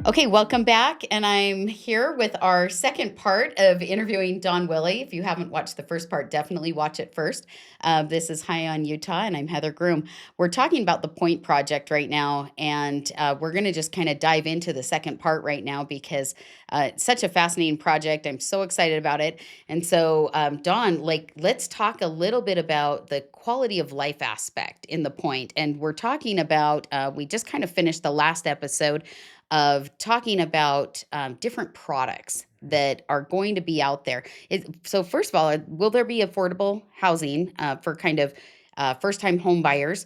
Okay, welcome back. And I'm here with our second part of interviewing Don Willie. If you haven't watched the first part, definitely watch it first. This is High on Utah, and I'm Heather Groom. We're talking about the Point Project right now, and we're going to just kind of dive into the second part right now because it's such a fascinating project. I'm so excited about it. And so, Don, let's talk a little bit about the quality of life aspect in the Point. And we're talking about, we just kind of finished the last episode of talking about different products that are going to be out there. So, first of all, will there be affordable housing for kind of first time home buyers?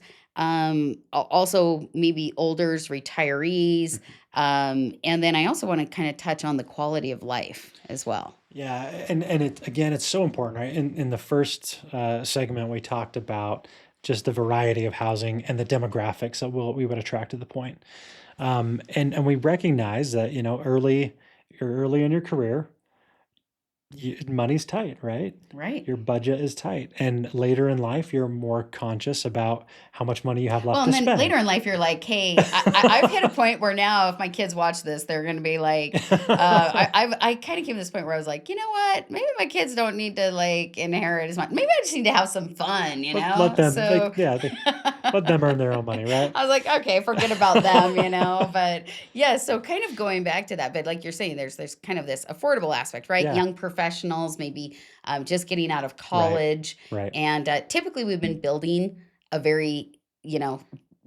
Also, maybe olders, retirees. And then I also want to kind of touch on the quality of life as well. Yeah, and it again, it's so important, right? In the first segment, we talked about just the variety of housing and the demographics that we would attract to the point. And we recognize that early in your career, money's tight, right? Right. Your budget is tight, and later in life, you're more conscious about how much money you have Well, left and to then later spend. in life, you're like, hey, I've hit a point where now, if my kids watch this, they're going to be like, I kind of came to this point where I was like, you know what? Maybe my kids don't need to like inherit as much. Maybe I just need to have some fun, you Let know? them, So let them earn their own money, right? I was like, okay, forget about them, you know? But yeah, so kind of going back to that, but like you're saying, there's kind of this affordable aspect, right? Yeah, Young professionals, maybe just getting out of right, college. right. And typically we've been building a very,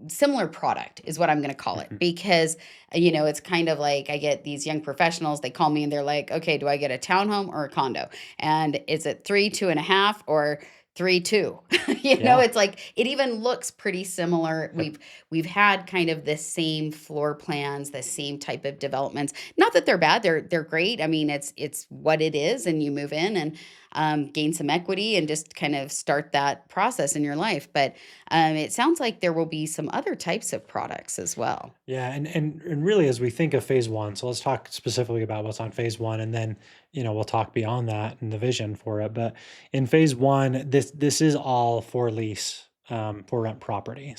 similar product is what I'm going to call it Mhm. because it's kind of like I get these young professionals, they call me and they're like, okay, do I get a townhome or a condo, and is it 3, 2.5, or 3, 2? Yeah, It's like it even looks pretty similar. yep. We've had kind of the same floor plans, the same type of developments. Not that they're bad, they're great. I mean, it's what it is, and you move in and gain some equity and just kind of start that process in your life. But it sounds like there will be some other types of products as well. Yeah, and really, as we think of phase one, so let's talk specifically about what's on phase one, and then we'll talk beyond that and the vision for it. But in phase one, this is all for lease, for rent property.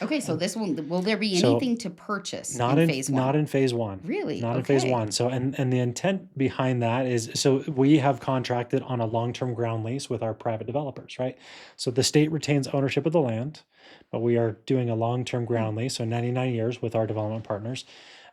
Okay, so uh, this will there be so anything to purchase not in in phase not one? in phase one, Really? not in phase Okay. one. So and the intent behind that is so we have contracted on a long-term ground lease with our private developers, right? So the state retains ownership of the land, but we are doing a long-term Hmm. ground lease, so 99 years with our development partners.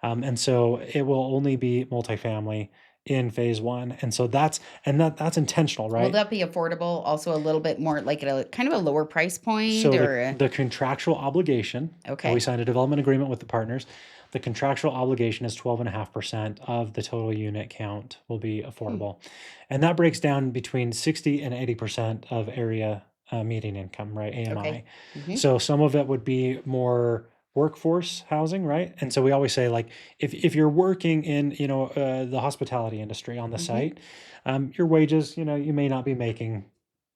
And so it will only be multifamily in phase one. And so that's intentional, Will right? that be affordable? Also, a little bit more like at a kind of a lower price point, So the or the contractual obligation, and we okay. signed a development agreement with the partners. The contractual obligation is 12.5% of the total unit count will be Hmm. affordable. And that breaks down between 60 and 80% of area median income, right? AMI. Okay. Hmm. So some of it would be more workforce housing, right? And so we always say, like, if you're working in, the hospitality industry on the Hmm. site, your wages, you may not be making,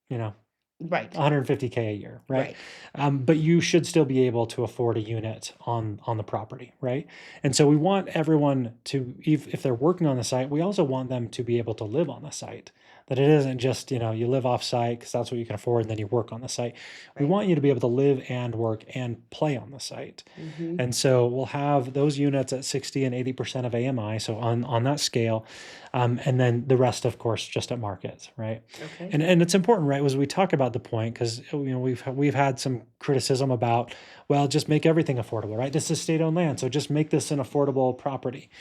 you know, Right. 150K a year, right? Right. But you should still be able to afford a unit on the property, right? And so we want everyone to, if they're working on the site, we also want them to be able to live on the site. That it isn't just you live off site because that's what you can afford, and then you work on the site. We Right. want you to be able to live and work and play on the site. Hmm. And so we'll have those units at 60 and 80% of AMI, so on that scale, and then the rest, of course, just at market, right? Okay. And it's important, right? Was we talk about the point because we've had some criticism about, well, just make everything affordable, right? This is state-owned land, so just make this an affordable property.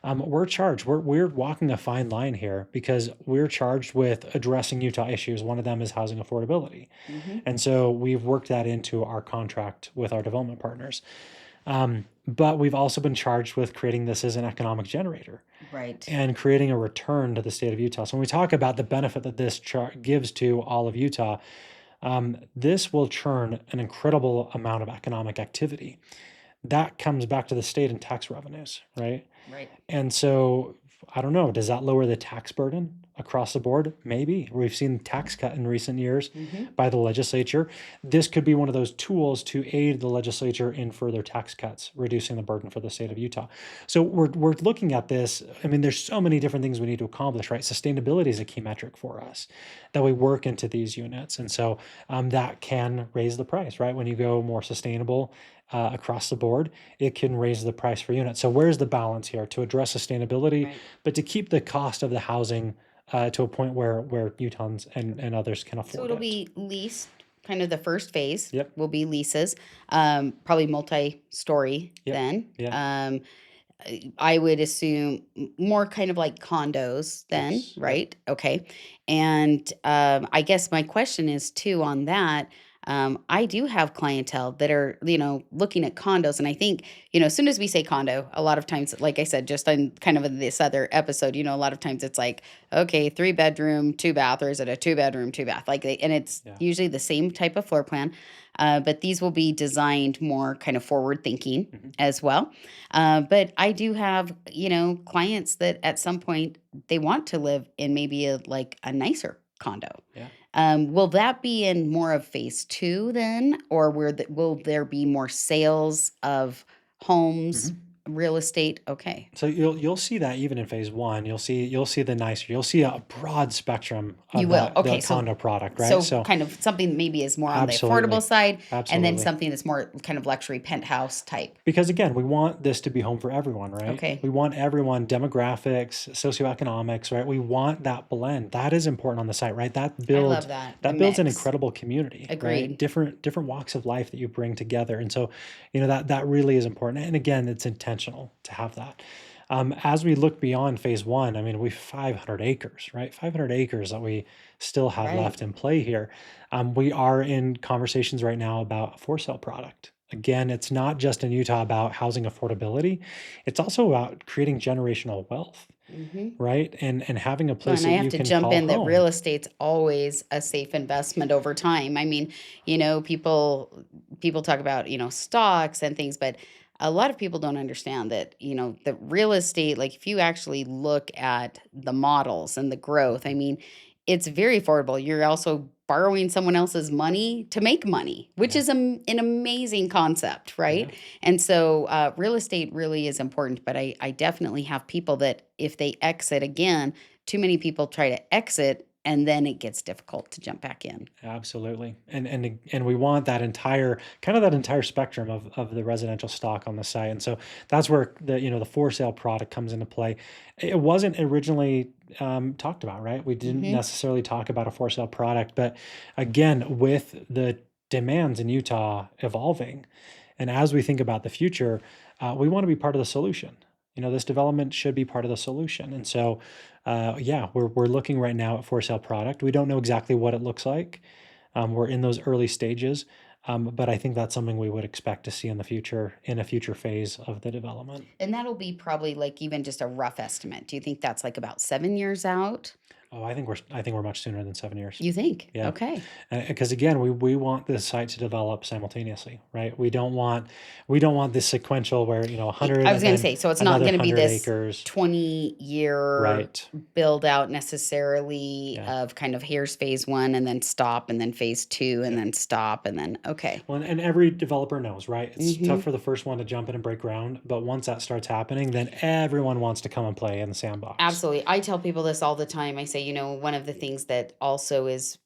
We're walking a fine line here because we're charged with addressing Utah issues. One of them is housing affordability, Hmm. and so we've worked that into our contract with our development partners. But we've also been charged with creating this as an economic generator Right. and creating a return to the state of Utah. So when we talk about the benefit that this gives to all of Utah, this will churn an incredible amount of economic activity. That comes back to the state and tax revenues, right? Right. And so I don't know, does that lower the tax burden across the board? Maybe. We've seen tax cut in recent years Hmm. by the legislature. This could be one of those tools to aid the legislature in further tax cuts, reducing the burden for the state of Utah. So we're looking at this. I mean, there's so many different things we need to accomplish, right? Sustainability is a key metric for us that we work into these units. And so that can raise the price, right? When you go more sustainable across the board, it can raise the price per unit. So where's the balance here to address sustainability, Right. but to keep the cost of the housing to a point where Utahns and others can So afford it'll it. be leased, kind of the first phase Yep. will be leases, probably multi-story Yep. then. Yeah. I would assume more kind of like condos then, Yes. Yep. right? Okay. And I guess my question is too on that. I do have clientele that are, looking at condos. And I think, as soon as we say condo, a lot of times, like I said, just on kind of in this other episode, a lot of times it's like, okay, 3 bedroom, 2 bath, or is it a 2 bedroom, 2 bath? And it's Yeah. usually the same type of floor plan. But these will be designed more kind of forward thinking Mhm. as well. But I do have, clients that at some point they want to live in maybe like a nicer condo. Yeah. Will that be in more of phase two then, or will there be more sales of homes, Mhm. real estate? Okay, So you'll see that even in phase one, you'll see the nicer, you'll see a broad spectrum you of will. the Okay, condo product, right? so So kind of something maybe is more on the affordable absolutely, side, and then absolutely. something that's more kind of luxury penthouse type. Because again, we want this to be home for everyone, right? Okay, We want everyone, demographics, socioeconomics, right? We want that blend. That is important on the site, right? That I builds love that the that builds an mix. incredible community, right? Agreed. Different walks of life that you bring together. And so, that really is important. And again, it's intentional to have that. As we look beyond phase one, I mean, we 500 acres, right? 500 acres that we still have Right. left in play here. We are in conversations right now about a for sale product. Again, it's not just in Utah about housing affordability. It's also about creating generational wealth, Hmm. right? And having a Well, place and I that have you to can jump call in that real home. estate's always a safe investment over time. I mean, people talk about, stocks and things, but a lot of people don't understand that, the real estate, like if you actually look at the models and the growth, I Mhm. mean, it's very affordable. You're also borrowing someone else's money to make money, which Yeah, is an amazing concept, yeah. right? And so real estate really is important, but I definitely have people that if they exit again, too many people try to exit and then it gets difficult to jump back in. Absolutely. And we want that entire spectrum of the residential stock on the site. And so that's where the for sale product comes into play. It wasn't originally talked about, right? We didn't Hmm. necessarily talk about a for sale product, but again, with the demands in Utah evolving, and as we think about the future, we want to be part of the solution. This development should be part of the solution. And so yeah, we're looking right now at for sale product. We don't know exactly what it looks like. We're in those early stages, but I think that's something we would expect to see in the future, in a future phase of the development. And that'll be probably like even just a rough estimate. Do you think that's like about 7 years out? Oh, I think we're much sooner than 7 years. You think? Yeah, Okay. because again, we want this site to develop simultaneously, right? We don't want this sequential where 100 I was and going to then say, so it's not another going to be 100 this acres. 20-year Right. build out necessarily Yeah. of kind of here's phase one and then stop and then phase two and Yep. then stop and then, okay. Well, and every developer knows, right? It's tough Hmm. for the first one to jump in and break ground, but once that starts happening, then everyone wants to come and play in the sandbox. Absolutely. I tell people this all the time. I say, one of the things that also is,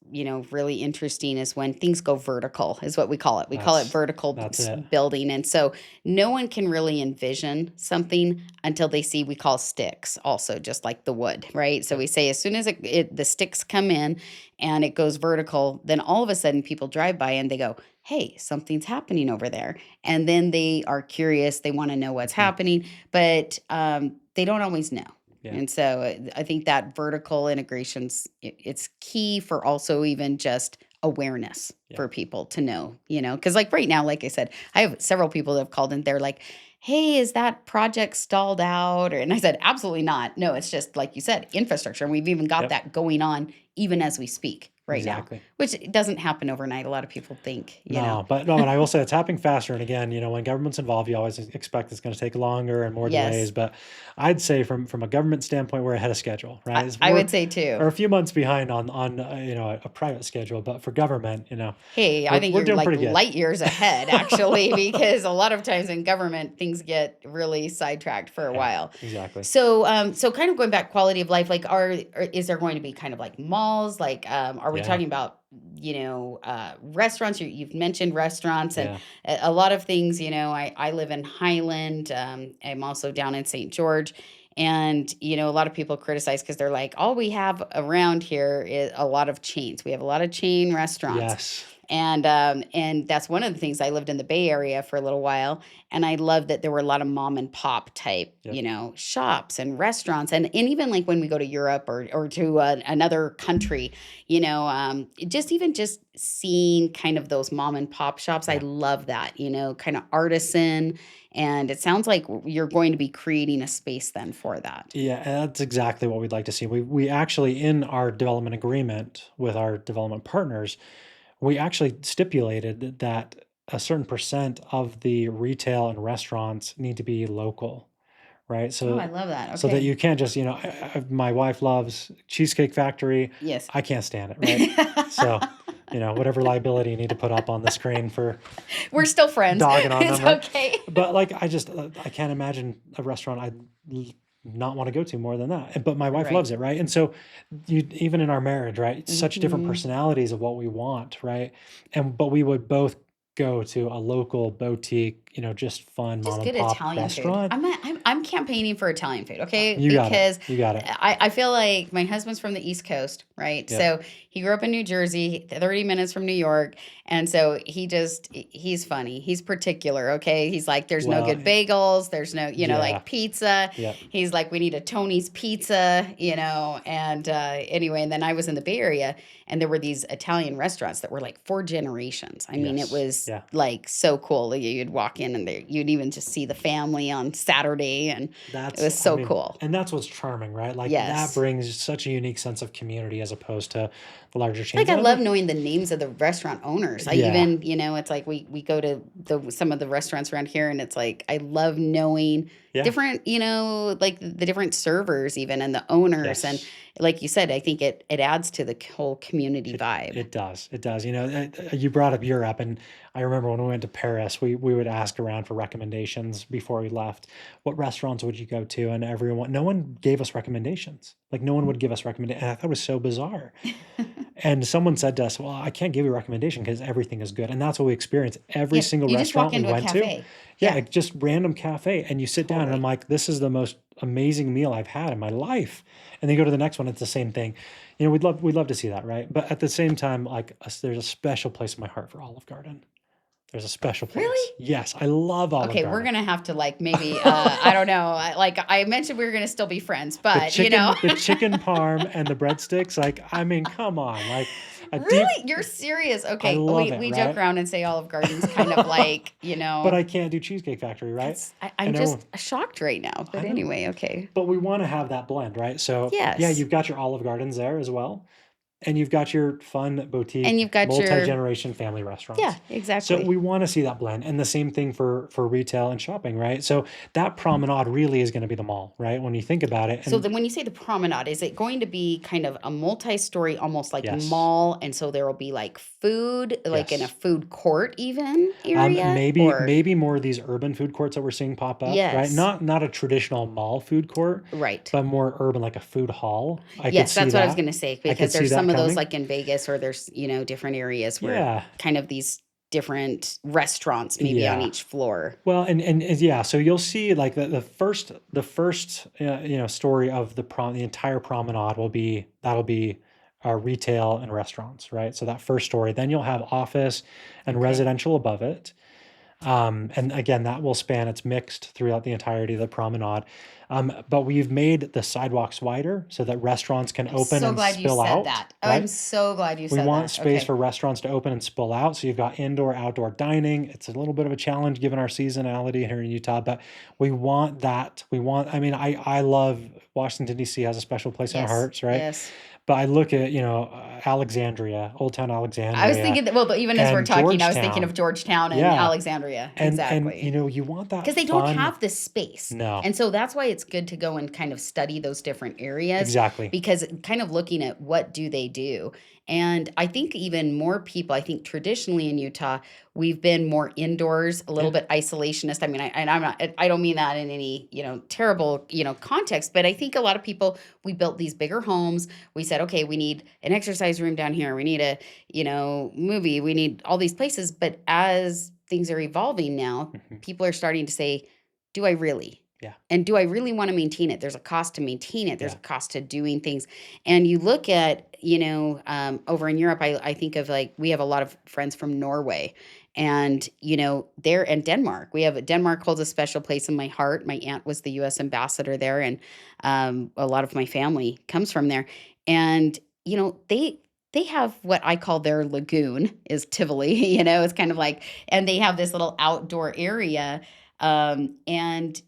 really interesting is when things go vertical, is what we call it. We call it That's vertical that's it. building. And so no one can really envision something until they see we call sticks, also just like the wood, right? So Yep. we say as soon as the sticks come in and it goes vertical, then all of a sudden people drive by and they go, hey, something's happening over there. And then they are curious. They want to know what's Mhm. happening, but they don't always know. Yeah. And so I think that vertical integrations it's key for also even just awareness Yeah. for people to know, because like right now, like I said, I have several people that have called and they're like, "Hey, is that project stalled out?" And I said, "Absolutely not. No, it's just like you said, infrastructure, and we've even got Yep. that going on even as we speak." right now, exactly. which doesn't happen overnight. A lot of people think, No, but no, but I will say it's happening faster. And again, when government's involved, you always expect it's going to take longer and more delays. Yes, But I'd say from a government standpoint, we're ahead of schedule, right? I We're would say too. are a few months behind on a private schedule, but for government, Hey, I we're think we're you're doing like pretty good. light years ahead, actually, because a lot of times in government, things get really sidetracked for a Yeah, while. exactly. So kind of going back, quality of life, like, is there going to be kind of like malls? Like, are we Yeah, talking about, restaurants? You've mentioned restaurants and yeah, a lot of things. I live in Highland. I'm also down in St. George. And, a lot of people criticize because they're like, all we have around here is a lot of chains. We have a lot of chain restaurants. yes, And that's one of the things. I lived in the Bay Area for a little while, and I loved that there were a lot of mom and pop type, yep, shops and restaurants, and even like when we go to Europe or to another country, just seeing kind of those mom and pop shops. I yeah, love that, kind of artisan, and it sounds like you're going to be creating a space then for that. yeah. And that's exactly what we'd like to see. We actually in our development agreement with our development partners, we actually stipulated that a certain percent of the retail and restaurants need to be local, right? Oh, I So love that. so that Okay. you can't just, my wife loves Cheesecake Factory. Yes. I can't stand it, right? So, whatever liability you need to put up on the screen for We're still friends. dogging on It's them, right? okay. But like I can't imagine a restaurant I'd not want to go to more than that. But my wife Right. loves it, right? And so you even in our marriage, right? Such different Mhm. personalities of what we want, right? But we would both go to a local boutique, just fun Just mom and good pop Italian food. restaurant. I'm campaigning for Italian food, okay? You got it. Because You got it. I feel like my husband's from the East Coast, right? Yep. So he grew up in New Jersey, 30 minutes from New York. And so he's funny. He's particular, okay? He's like, there's no Well, good bagels. There's no, yeah. like pizza. Yep. He's like, we need a Tony's pizza, And anyway, and then I was in the Bay Area, and there were these Italian restaurants that were like 4 generations. I mean, it Yes. was Yeah. like so cool. You'd walk in and you'd even just see the family on Saturday, and it was I so mean, cool. and that's what's charming, right? Like that Yes. brings such a unique sense of community as opposed to the larger Like, chains. I And love knowing the names of the restaurant owners. I yeah, even, it's like we go to some of the restaurants around here, and it's like I love knowing yeah, different, like the different servers even, and the owners, and yes. like you said, I think it adds to the whole community It vibe. it does. It does. You brought up Europe, and I remember when we went to Paris, we would ask around for recommendations before we left. What restaurants would you go to? And no one gave us recommendations. Like no one would give us recommendations. And I thought it was so bizarre. And someone said to us, "Well, I can't give you a recommendation because everything is good." And that's what we experienced. Every Yeah, single you just walk restaurant we into a went to, cafe. yeah, Yeah, like just random cafe, and you sit down, and I'm totally. like, "This is the most amazing meal I've had in my life." And then you go to the next one, it's the same thing. We'd love to see that, right? But at the same time, like there's a special place in my heart for Olive Garden. There's a special place. Really? Yes, I love Olive Okay, we're Garden. gonna have to like maybe I don't know. Like I mentioned, we were gonna still be friends, The but chicken, the chicken parm and the breadsticks, like I mean, come on, like a deep. really, you're serious? I Okay, love it, we joke right? around and say Olive Garden's kind of like But I can't do Cheesecake Factory, right? I'm And just everyone, shocked right now. I But know. anyway, okay. But we want to have that blend, right? So yeah, Yes, you've got your Olive Gardens there as well. And you've got your fun and boutique, you've got your multi-generation family yeah, restaurants. So exactly. we want to see that blend. And the same thing for retail and shopping, right? So that promenade really is going to be the mall, right? When you think about it. So And then when you say the promenade, is it going to be kind of a multi-story, almost like yes, mall? And so there will be like food, like in a yes. food court even area? Or Maybe more of these urban food courts that we're seeing pop up, right? yes, Not a traditional mall food court, right. but more urban, like a food hall. I could Yes, see that's what I was that. gonna say, I could because see there's that some of those coming. like in Vegas, or there's, different areas where Yeah, kind of these different restaurants maybe on yeah. each floor. Well, and yeah, so you'll see like the first story of the entire promenade that'll be retail and restaurants, right? So that first story, then you'll have office and Okay. residential above it. And again, that will span, it's mixed throughout the entirety of the promenade. But we've made the sidewalks wider so that restaurants can I'm open so and glad you spill said out, that. I'm right? so glad you We said want that. space Okay. for restaurants to open and spill out. So you've got indoor, outdoor dining. It's a little bit of a challenge given our seasonality here in Utah, but we want that. I mean, I love Washington, D.C. has a special place in our Yes. hearts, right? Yes. but I look at, Alexandria, Old Town I was Alexandria, thinking that, well, but even as we're and talking, I was thinking of Georgetown. Georgetown and Yeah. Alexandria. And Exactly. you want that Because they don't fun. have the space. No, And so that's why it's good to go and kind of study those different areas, exactly. because kind of looking at what do they do. And I think even more people, I think traditionally in Utah, we've been more indoors, a little Yeah. bit isolationist. I mean, and I'm not, I don't mean that in any, terrible, context, but I think a lot of people, we built these bigger homes. We said, okay, we need an exercise room down here. We need a, movie. We need all these places. But as things are evolving now, Hmm. people are starting to say, do I really? Yeah. And do I really want to maintain it? There's a cost to maintain it. There's Yeah. a cost to doing things. And you look at, over in Europe, I think of like, we have a lot of friends from Norway and, there and Denmark. Denmark holds a special place in my heart. My aunt was the US ambassador there, and a lot of my family comes from there. And, they have what I call their lagoon is Tivoli, it's kind of like, and they have this little outdoor area, and,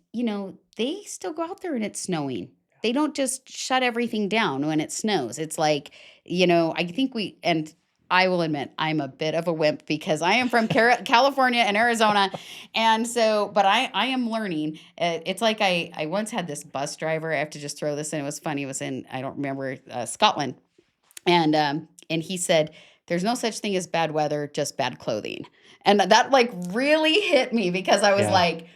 they still go out there and it's snowing. They don't just shut everything down when it snows. It's like, I think and I will admit I'm a bit of a wimp because I am from California and Arizona. And so, but I am learning. It's like I once had this bus driver. I have to just throw this in. It was funny. It was in, I don't remember, Scotland. And he said, there's no such thing as bad weather, just bad clothing. And that like really hit me because I was Yeah. like,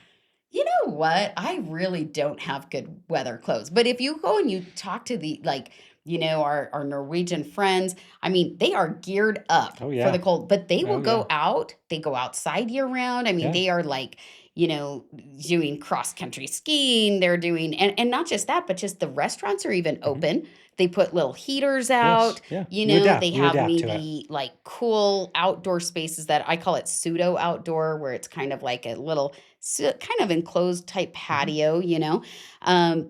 you know what? I really don't have good weather clothes. But if you go and you talk to the like, our Norwegian friends, I mean, they are geared up Oh for the yeah. cold, but they will Oh yeah. go out. They go outside year round. I mean, Yeah. they are like, doing cross country skiing. They're doing, and not just that, but just the restaurants are even Hmm. open. They put little heaters out. Yes. Yeah. You They adapt. You have adapt to it. maybe like cool outdoor spaces that I call it pseudo outdoor, where it's kind of like a little kind of enclosed type Hmm. patio,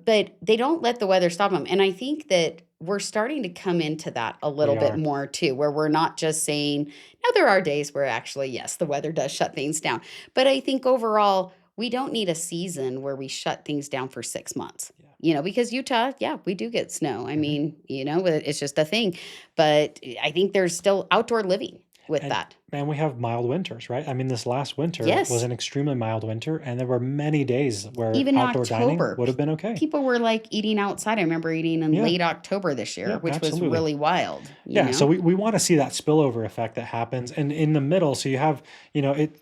but they don't let the weather stop them. And I think that we're starting to come into that a little We bit are. more too, where we're not just saying, now there are days where actually, yes, the weather does shut things down. But I think overall, we don't need a season where we shut things down for 6 months. Yeah. Because Utah, yeah, we do get snow. I Hmm. mean, it's just a thing. But I think there's still outdoor living with And that. we have mild winters, right? I mean, this last winter was Yes. an extremely mild winter, and there were many days where Even in outdoor dining October, would have been okay. people were like eating outside. I remember eating in Yeah. late October this year, Yeah. which was Absolutely. really wild, Yeah, so we want to see that spillover effect that happens. And in the middle, so you have,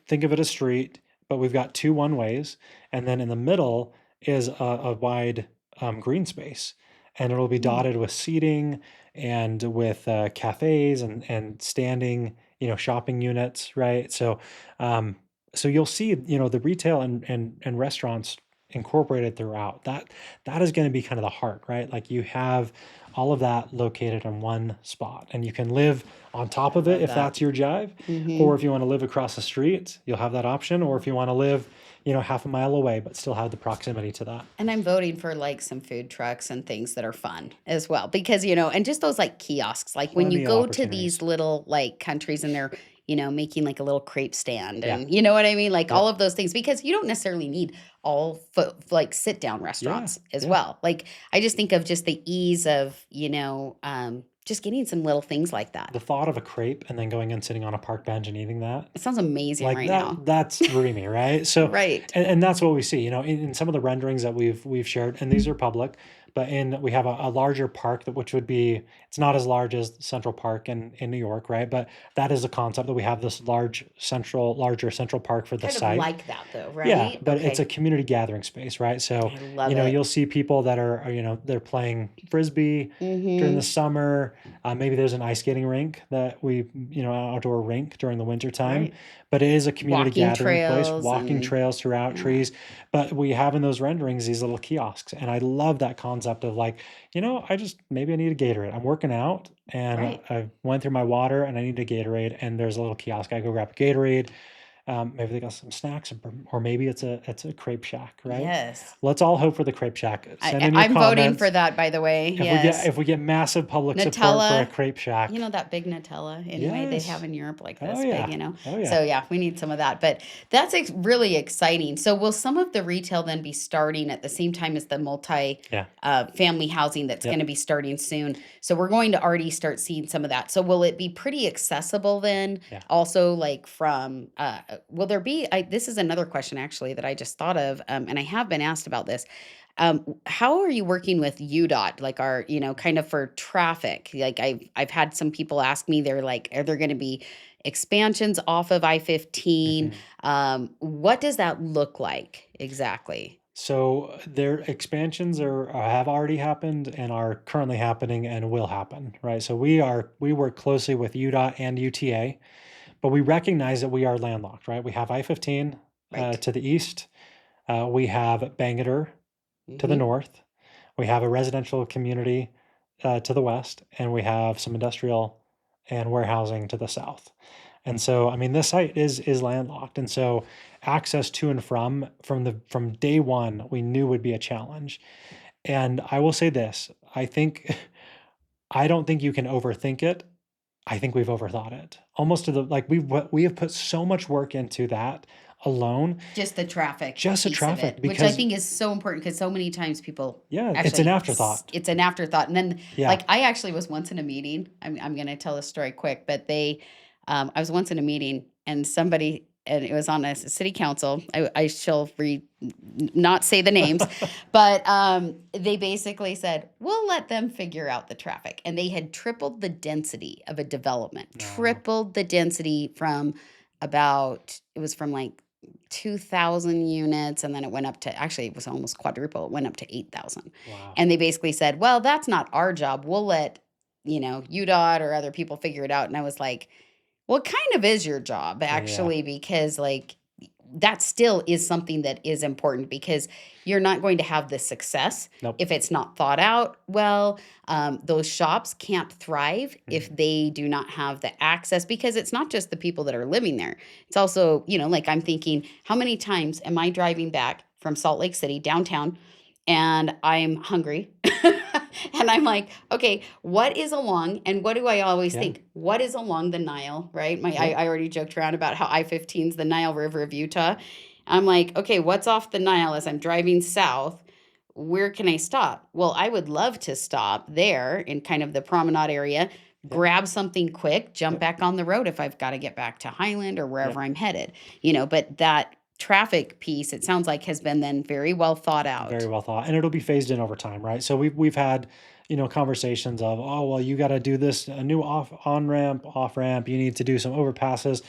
think of it as street, but we've got two one ways. And then in the middle is a wide green space. And it'll be Mm. dotted with seating and with cafes and standing, shopping units, right? So you'll see, the retail and restaurants incorporated throughout. That is going to be kind of the heart, right? Like you have all of that located in one spot, and you can live on top I of it love if that. that's your jive, Hmm. or if you want to live across the street, you'll have that option, or if you want to live, half a mile away but still have the proximity to that. And I'm voting for like some food trucks and things that are fun as well. Because, and just those like kiosks, like when you Plenty of go to these opportunities. little like countries and they're, making like a little crepe stand Yeah. and you know what I mean? Like all Yep. of those things, because you don't necessarily need all like sit down Yeah. restaurants as Yeah. well. Like I just think of just the ease of, just getting some little things like that. The thought of a crepe and then going and sitting on a park bench and eating that, It sounds amazing like right now. that's dreamy, right? So Right. and that's what we see, in some of the renderings that we've shared, and these are public, but we have a larger park that which would be, it's not as large as Central Park in New York, right? But that is a concept that we have this larger central park for the Kind of site. like that though, Yeah, right? but it's a Okay. community gathering space, right? So, I love it. you'll see people that are, they're playing frisbee during the Mm-hmm. summer. Maybe there's an ice skating rink outdoor rink during the winter time. Right. But it is a community Walking gathering place, trails walking and trails throughout yeah. trees. But we have in those renderings these little kiosks, and I love that concept of like, maybe I need a Gatorade. I'm working out, and Right. I went through my water, and I need a Gatorade, and there's a little kiosk. I go grab a Gatorade, Maybe they got some snacks, or maybe it's a crepe shack, right? Yes. Let's all hope for the crepe shack. Send in your I'm voting for comments. that, by the way. Yes. If we get massive public support for a Nutella, crepe you know, shack, that big Nutella anyway they have yes. in Europe, like Oh this big, yeah. you know. Oh yeah. So yeah, we need some of that. But that's really exciting. So will some of the retail then be starting at the same time as the multi Yeah. family housing that's going to Yep. be starting soon? So we're going to already start seeing some of that. So will it be pretty accessible then? Yeah. Also, like from will there be? This is another question actually that I just thought of, and I have been asked about this. How are you working with UDOT, like our, kind of for traffic? Like I've had some people ask me, they're like, are there going to be expansions off of I-15? Mhm. What does that look like exactly? So their expansions have already happened and are currently happening and will happen, right? So we work closely with UDOT and UTA, but we recognize that we are landlocked, right? We have I-15 Right. to the east. We have Bangor to the Mm-hmm. north. We have a residential community to the west, and we have some industrial and warehousing to the south. And so, I mean, this site is landlocked, and so access to and from day one, we knew would be a challenge. And I will say this: I think I don't think you can overthink it. I think we've overthought it almost to the like we have put so much work into that alone, Just the traffic just the piece of it, traffic, which I because think is so important because so many times people yeah, it's an actually, afterthought. it's an afterthought. And then, Yeah. like, I actually was once in a meeting. I'm going to tell a story quick, but I was once in a meeting and somebody, and it was on a city council. I shall not say the names, but they basically said, we'll let them figure out the traffic. And they had tripled the density of a development, No. tripled the density it was from like 2,000 units, and then it went up to, actually, it was almost quadruple. It went up to 8,000. Wow. And they basically said, well, that's not our job. We'll let, UDOT or other people figure it out. And I was like, well, it kind of is your job, Yeah. actually, because like that still is something that is important because you're not going to have the success Nope. if it's not thought out well. Those shops can't thrive if Mhm. they do not have the access, because it's not just the people that are living there. It's also, like I'm thinking, how many times am I driving back from Salt Lake City downtown and I'm hungry? And I'm like, okay, what is along, and what do I always Yeah. think? What is along the Nile, right? Yep. I already joked around about how I-15 is the Nile River of Utah. I'm like, okay, what's off the Nile as I'm driving south? Where can I stop? Well, I would love to stop there in kind of the promenade area, Yep. grab something quick, jump Yep. back on the road if I've got to get back to Highland or wherever Yep. I'm headed, but that traffic piece, it sounds like, has been then very well thought Very out. well thought, and it'll be phased in over time, right? So we've had conversations of, oh well, you got to do this, a new on ramp, off ramp. You need to do some overpasses.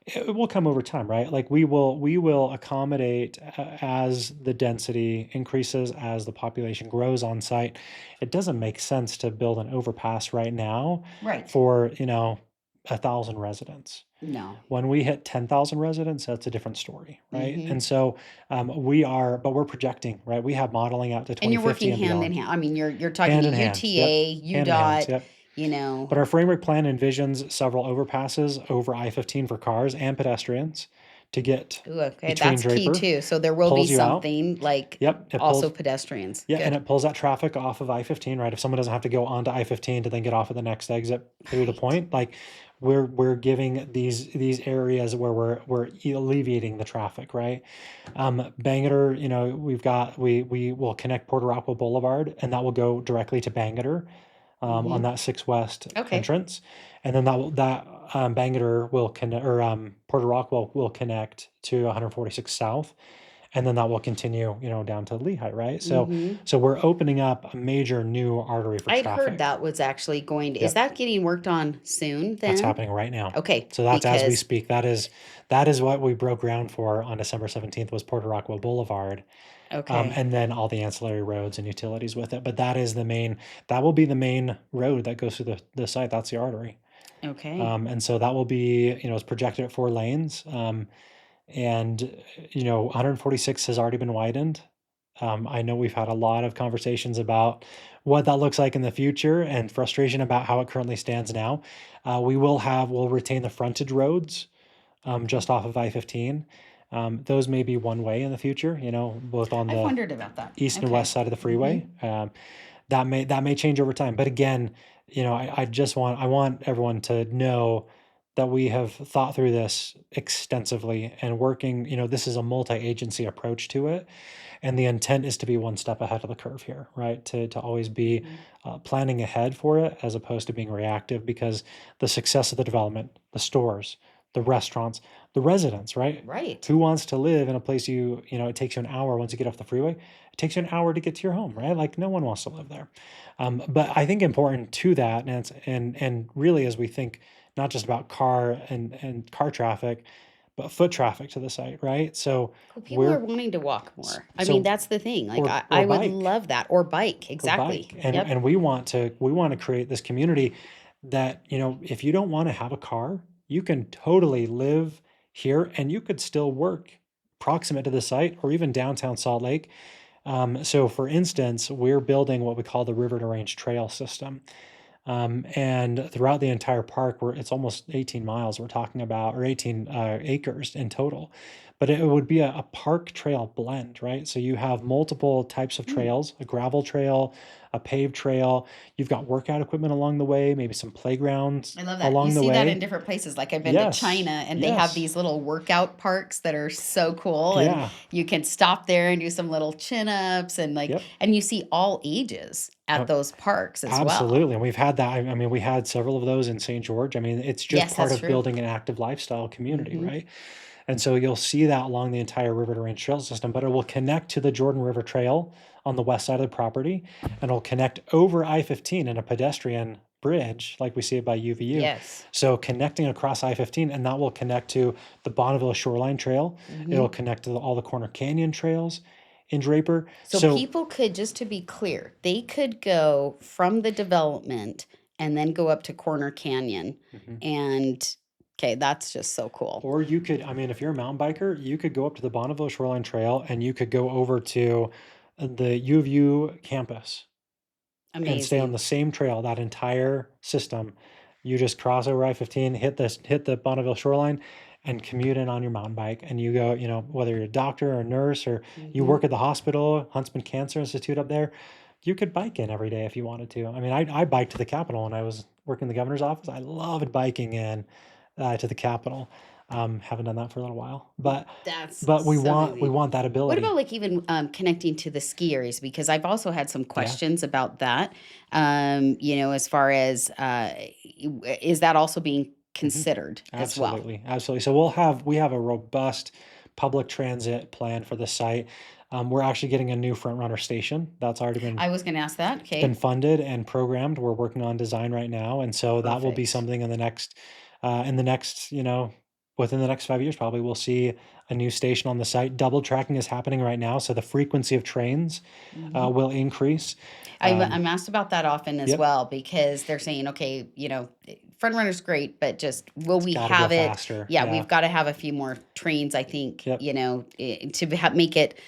It will come over time, right? Like we will accommodate as the density increases, as the population grows on site. It doesn't make sense to build an overpass right now Right. for 1,000 residents. No. When we hit 10,000 residents, that's a different story, right? Hmm. And so but we're projecting, right? We have modeling out to And you're 2050 working and hand in beyond, hand. I mean, you're talking hand to in hand. Yep, UTA, hand in hand. UDOT, Yep. you know. But our framework plan envisions several overpasses over I-15 for cars and pedestrians to get Ooh, okay, between that's key Draper, too. So there will be pulls you out. something like Yep, it also pulls. pedestrians. Yeah, and Good. it pulls that traffic off of I-15, right? If someone doesn't have to go onto I-15 to then get off at the next exit through the Right. point, like we're giving these areas where we're alleviating the traffic, right? Bangor, we will connect Port Rockville Boulevard, and that will go directly to Bangor on Hmm. that 6 West Okay. entrance, and then Bangor will connect, or Port Rockville will connect to 146 South, and then that will continue, down to Lehigh, right? So, Hmm. so we're opening up a major new artery for I'd heard traffic. that was actually is Yep, that getting worked on soon that's then? happening right now. Okay, So that's as we because speak. That is what we broke ground for on December 17th was Port Rockville Boulevard, okay. and then all the ancillary roads and utilities with it. But that will be the main road that goes through the site. That's the artery. Okay. And so that will be, it's projected at 4 lanes. And 146 has already been widened. I know we've had a lot of conversations about what that looks like in the future and frustration about how it currently stands now. We'll retain the frontage roads just off of I-15. Those may be one way in the future, both on I've the wondered about that. east and Okay. west side of the Mm-hmm. freeway. That may change over time. But again, I want everyone to know that we have thought through this extensively and working. This is a multi-agency approach to it, and the intent is to be one step ahead of the curve here, right? To always be Mm-hmm. planning ahead for it as opposed to being reactive, because the success of the development, the stores, the restaurants, the residents, right? Right. Who wants to live in a place it takes you an hour once you get off the freeway? It takes you an hour to get to your home, right? Like no one wants to live there. But I think important to that, and really as we think not just about car and car traffic, but foot traffic to the site, right? So Well, people are we're wanting to walk more. I mean, so that's the thing. Like, or I would bike love that. Or bike. or Exactly. bike, and Yep. and we want to create this community that, if you don't want to have a car, you can totally live here and you could still work proximate to the site or even downtown Salt Lake. So for instance, we're building what we call the River to Range Trail system. And throughout the entire park, it's almost 18 miles we're talking about, or 18 acres in total. But it would be a park trail blend, right? So you have multiple types of Hmm. trails: a gravel trail, a paved trail. You've got workout equipment along the way, maybe some playgrounds I love that. You along the see that in way. different places. Like I've been to China Yes, and they have yes, these little workout parks that are so cool, and yeah, you can stop there and do some little chin-ups, and yep. and you see all ages at Uh, those parks as well. Absolutely. And we've had that. I mean, we had several of those in St. George. I mean, it's just Yes, part that's of true. building an active lifestyle community, Hmm. right? And so you'll see that along the entire River to Range Trail system, but it will connect to the Jordan River Trail on the west side of the property, and it'll connect over I-15 in a pedestrian bridge like we see it by UVU. Yes. So connecting across I-15, and that will connect to the Bonneville Shoreline Trail. It'll Hmm. connect to all the Corner Canyon trails in Draper. So So people could, just to be clear, they could go from the development and then go up to Corner Canyon. mhm. And okay, that's just so cool. Or you could, I mean, if you're a mountain biker, you could go up to the Bonneville Shoreline Trail and you could go over to the U of U campus and stay on Amazing. the same trail, that entire system. You just cross over I-15, hit the Bonneville shoreline, and commute in on your mountain bike. And you go, whether you're a doctor or a nurse or you Hmm. work at the hospital, Huntsman Cancer Institute up there, you could bike in every day if you wanted to. I mean, I biked to the Capitol when I was working in the governor's office. I loved biking in to the Capitol. Haven't done that for a little while, but That's but we so want we amazing. want that What about ability. like even connecting to the ski areas? Because I've also had some Yeah. questions about that. As far as is that also being Mhm. considered as well? Absolutely, absolutely. So we have a robust public transit plan for the site. We're actually getting a new front runner station that's already been I was going to ask that. it's been Okay. funded and programmed. We're working on design right now, and so that will be Perfect. something in the next, within the next 5 years, probably we'll see a new station on the site. Double tracking is happening right now, so the frequency of trains Hmm. will increase. Um, I'm asked about that often as yep, well because they're saying, okay, front runner's great, but just will it's we got to go have it? faster. Yeah, Yeah, we've got to have a few more trains, I think, yep. to make it,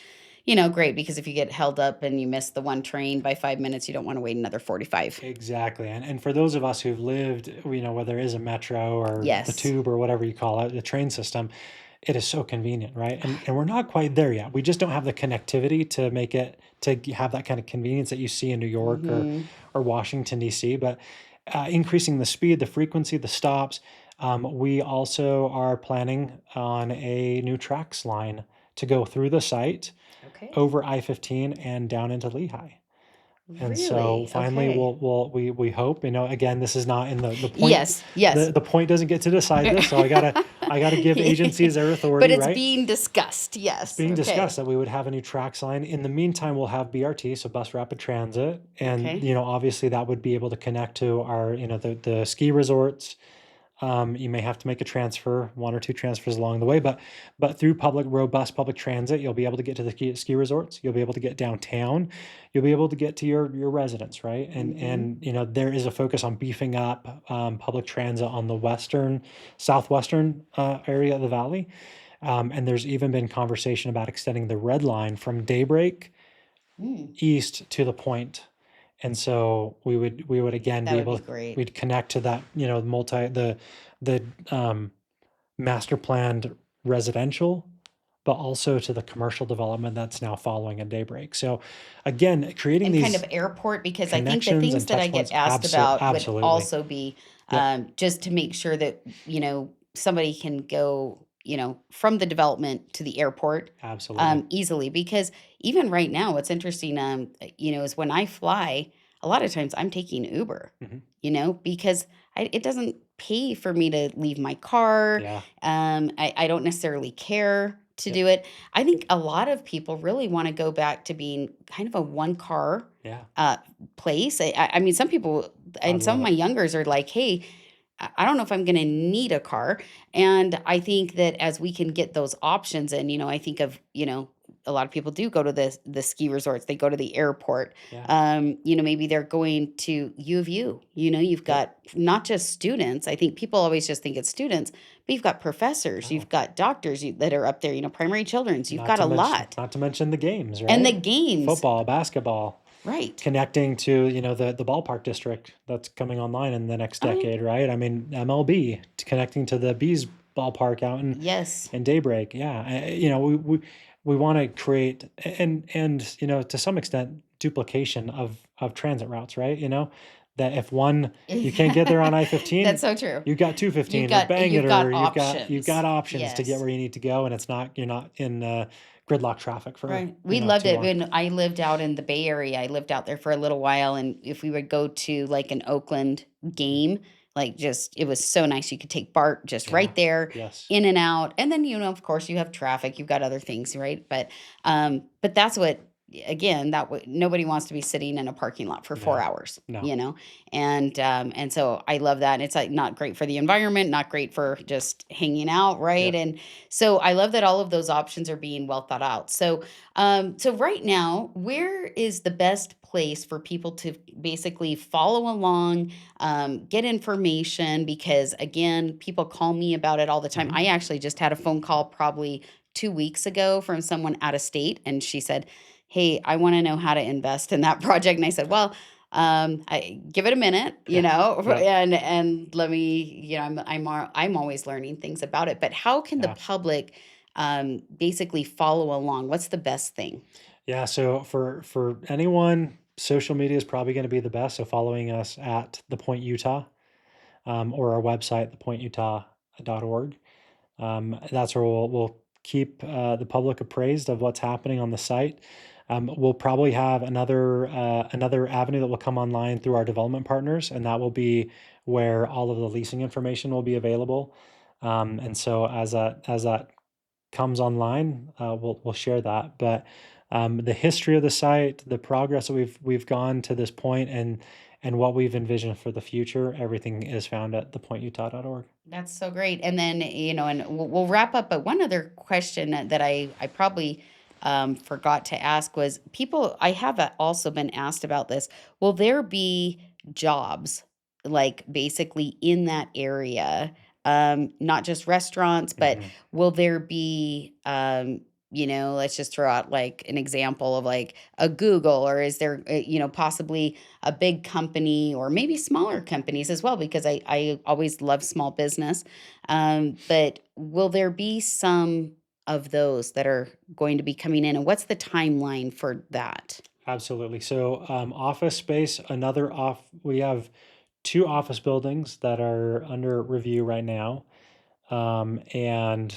great, because if you get held up and you miss the one train by 5 minutes, you don't want to wait another 45. Exactly. And for those of us who've lived, where there is a metro or the Yes. tube or whatever you call it, the train system, it is so convenient, right? And we're not quite there yet. We just don't have the connectivity to make it have that kind of convenience that you see in New York Hmm. or Washington D.C. But increasing the speed, the frequency, the stops. We also are planning on a new tracks line to go through the site Okay. over I-15 and down into Lehigh. And so Really? finally, Okay. we hope, again, this is not in the point. Yes. Yes. The point doesn't get to decide this, so I gotta give agencies their But authority, it's right? being discussed. It's Yes. being discussed Okay. that we would have a new tracks line. In the meantime, we'll have BRT, so bus rapid transit, and Okay. obviously that would be able to connect to our, the ski resorts. You may have to make a transfer, one or two transfers along the way, but through robust public transit, you'll be able to get to the ski resorts. You'll be able to get downtown. You'll be able to get to your residence, right? Hmm. And there is a focus on beefing up public transit on the southwestern area of the valley. And there's even been conversation about extending the red line from Daybreak Mm, east to the point. And so we would again that be would be able great. we'd connect to that, multi the um master planned residential, but also to the commercial development that's now following at Daybreak. So again, creating And kind these of airport, because I think the connections things and that I touch get points, asked about would absolutely. also be Yep, just to make sure that, somebody can go, from the development to the airport absolutely. easily. Because even right now, what's interesting, is when I fly, a lot of times I'm taking Uber, Hmm. because it doesn't pay for me to leave my car. Yeah. I don't necessarily care to Yep. do it. I think a lot of people really want to go back to being kind of a one car Yeah. uh, place. I mean, some people I and some of love my it. youngers are like, hey, I don't know if I'm going to need a car. And I think that as we can get those options, and, I think of, a lot of people do go to the ski resorts, they go to the airport. Yeah. Maybe they're going to U of U. You've Yep. got not just students. I think people always just think it's students, but you've got professors, No. you've got doctors that are up there, primary children's, you've got a lot. Not to mention the games, And the right? games, Football, basketball, right. connecting to, the ballpark district that's coming online in the next Oh, yeah. decade, right? I mean, MLB connecting to the Bees ballpark out Yes. in Daybreak. Yeah. We want to create and to some extent duplication of transit routes, right? That if one you can't get there on That's I-15, so true. you've got You've 215 or got bang you've it, got or you've got options. options to get Yes. where you need to go, and you're not in gridlock traffic for Right. We loved too it long. when I lived out in the Bay Area. I lived out there for a little while, and if we would go to like an Oakland Mhm. game, like just it was so nice. You could take BART just Yeah. right there, Yes. in and out. And then, of course, you have traffic, you've got other things, right? But that's what, again, nobody wants to be sitting in a parking lot for four No. hours, No. and so I love that. And it's like not great for the environment, not great for just hanging out, right? Yep. And so I love that all of those options are being well thought out. So right now, where is the best place for people to basically follow along, get information? Because again, people call me about it all the time. Hmm. I actually just had a phone call probably 2 weeks ago from someone out of state, and she said, "Hey, I want to know how to invest in that project." And I said, "Well, I give it a minute, Yeah. Yep. and let me, I'm always learning things about it. But how can the Yeah. public basically follow along? What's the best thing?" Yeah. So for anyone, social media is probably going to be the best. So following us at the Point Utah, or our website, thepointutah.org. That's where we'll keep the public appraised of what's happening on the site. We'll probably have another avenue that will come online through our development partners, and that will be where all of the leasing information will be available. And so as that comes online, we'll share that. But the history of the site, the progress that we've gone to this point, and what we've envisioned for the future, everything is found at thepointutah.org. That's so great. And then, and we'll wrap up. But one other question that I probably forgot to ask was, I have also been asked about this. Will there be jobs like basically in that area? Not just restaurants, but Mhm. will there be, let's just throw out like an example of like a Google, or is there, possibly a big company or maybe smaller companies as well, because I always love small business. But will there be some of those that are going to be coming in, and what's the timeline for that? Absolutely. So, office space, we have two office buildings that are under review right now, and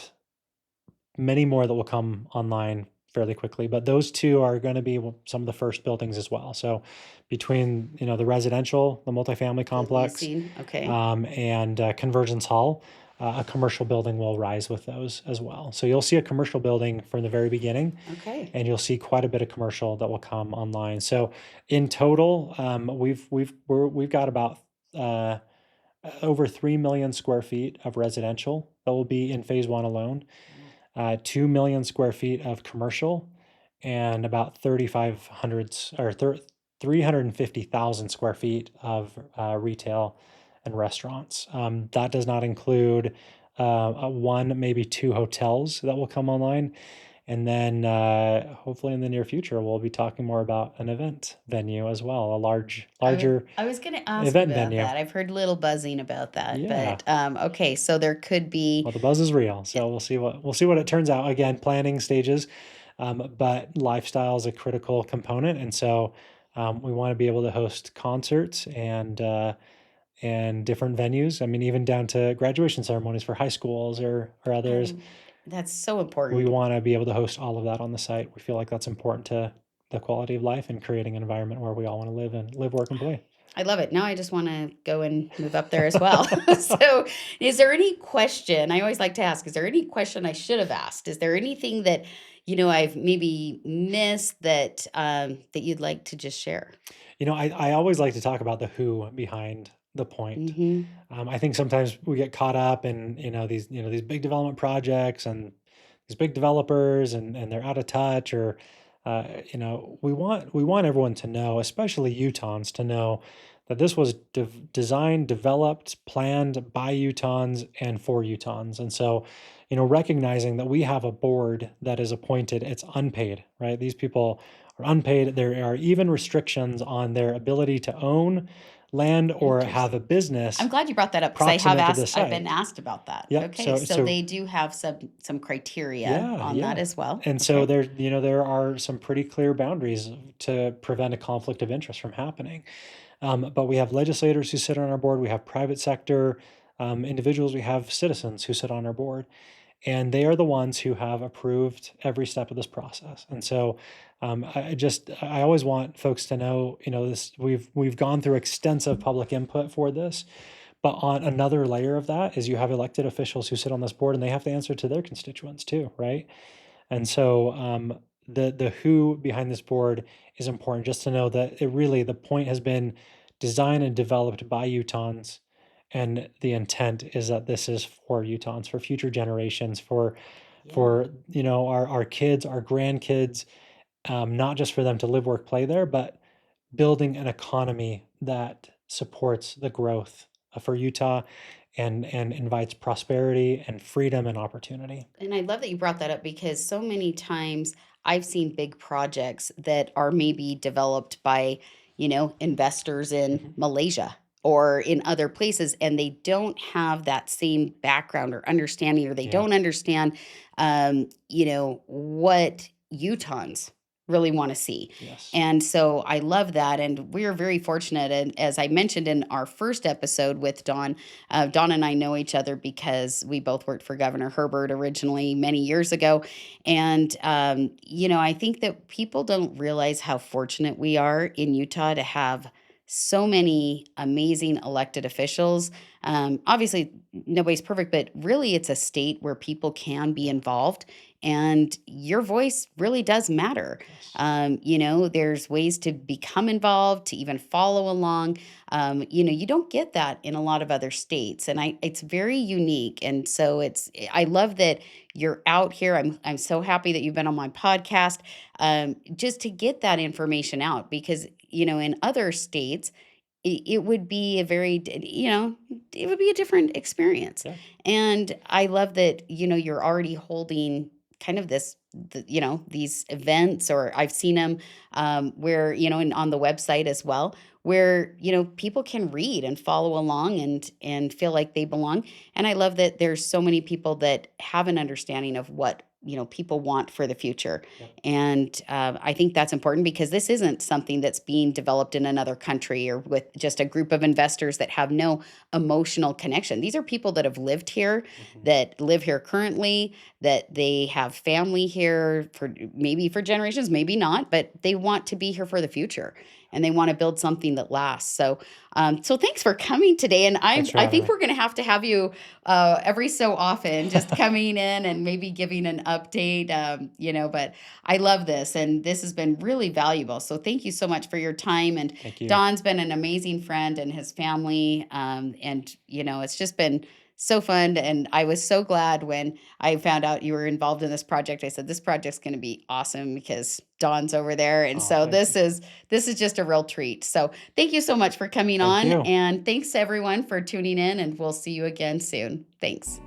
many more that will come online fairly quickly. But those two are going to be some of the first buildings as well. So, between the residential, the multifamily The complex, leasing, okay. and Convergence Hall, a commercial building will rise with those as well. So you'll see a commercial building from the very beginning, Okay. and you'll see quite a bit of commercial that will come online. So in total, we've got about uh, over 3 million square feet of residential that will be in phase one alone, 2 million square feet of commercial, and about 3,500 or 350,000 square feet of retail and restaurants. That does not include one, maybe two hotels that will come online. And then hopefully in the near future, we'll be talking more about an event venue as well, a larger I was going to ask event about venue. that. I've heard little buzzing about that, Yeah. but okay, so there could be. Well, the buzz is real, so we'll see what it turns out. Again, planning stages, but lifestyle is a critical component, and so we want to be able to host concerts and different venues. I mean, even down to graduation ceremonies for high schools or others. Um, that's so We important. want to be able to host all of that on the site. We feel like that's important to the quality of life and creating an environment where we all want to live, work, and play. I love it. Now I just want to go and move up there as well. So, is there any question? I always like to ask, is there any question I should have asked? Is there anything that, I've maybe missed that that you'd like to just share? I always like to talk about the who behind the point. Hmm. I think sometimes we get caught up in these big development projects and these big developers and they're out of touch or we want everyone to know, especially Utahns, to know that this was designed, developed, planned by Utahns and for Utahns. And so, recognizing that we have a board that is appointed, it's unpaid, right? These people are unpaid. There are even restrictions on their ability to own land or have a Interesting. I'm business glad you brought that up because proximate to the I've been site. asked about that. Yep. Okay, So so so they do have some criteria yeah, on that yeah. as well. And so Okay. there are some pretty clear boundaries to prevent a conflict of interest from happening. But we have legislators who sit on our board. We have private sector individuals. We have citizens who sit on our board, and they are the ones who have approved every step of this process. And so, I always want folks to know, this we've gone through extensive public input for this, but on another layer of that is you have elected officials who sit on this board, and they have to answer to their constituents too, right? And so, the who behind this board is important. Just to know that the point has been designed and developed by Utahns, and the intent is that this is for Utahns, for future generations, for Yeah. for our kids, our grandkids, not just for them to live, work, play there, but building an economy that supports the growth for Utah and invites prosperity and freedom and opportunity. And I love that you brought that up because so many times I've seen big projects that are maybe developed by, investors in Mhm. Malaysia or in other places, and they don't have that same background or understanding, or they Yeah. don't understand, what Utahns really want to see. Yes. And so I love that. And we're very fortunate. And as I mentioned in our first episode with Dawn, Dawn and I know each other because we both worked for Governor Herbert originally many years ago. And, I think that people don't realize how fortunate we are in Utah to have so many amazing elected officials. Obviously, nobody's perfect, but really, it's a state where people can be Yeah. involved. And your voice really does matter. Yes. There's ways to become involved, to even follow along. You don't get that in a lot of other states, and it's very unique. And so I love that you're out here. I'm so happy that you've been on my podcast, just to get that information out because in other states. It would be a it would be a different experience. Yeah. And I love that, you're already holding kind of these events, or I've seen them where, and on the website as well, where, people can read and follow along and feel like they belong. And I love that there's so many people that have an understanding of what, people want for the future. Yeah. And I think that's important because this isn't something that's being developed in another country or with just a group of investors that have no emotional connection. These are people that have lived here, Mhm. that live here currently, that they have family here for generations, maybe not, but they want to be here for the future and they want to build something that lasts. So thanks for coming today. And Thanks for I having think me. we're going to have you every so often, just coming in and maybe giving an update. But I love this, and this has been really valuable. So thank you so much for your time. And Thank you. Don's been an amazing friend and his family, and it's just been so fun. And I was so glad when I found out you were involved in this project. I said this project's going to be awesome because Don's over there, and Oh, so thank you. this is just a real treat. So thank you so much for coming Thank on, you. and thanks everyone for tuning in. And we'll see you again soon. Thanks.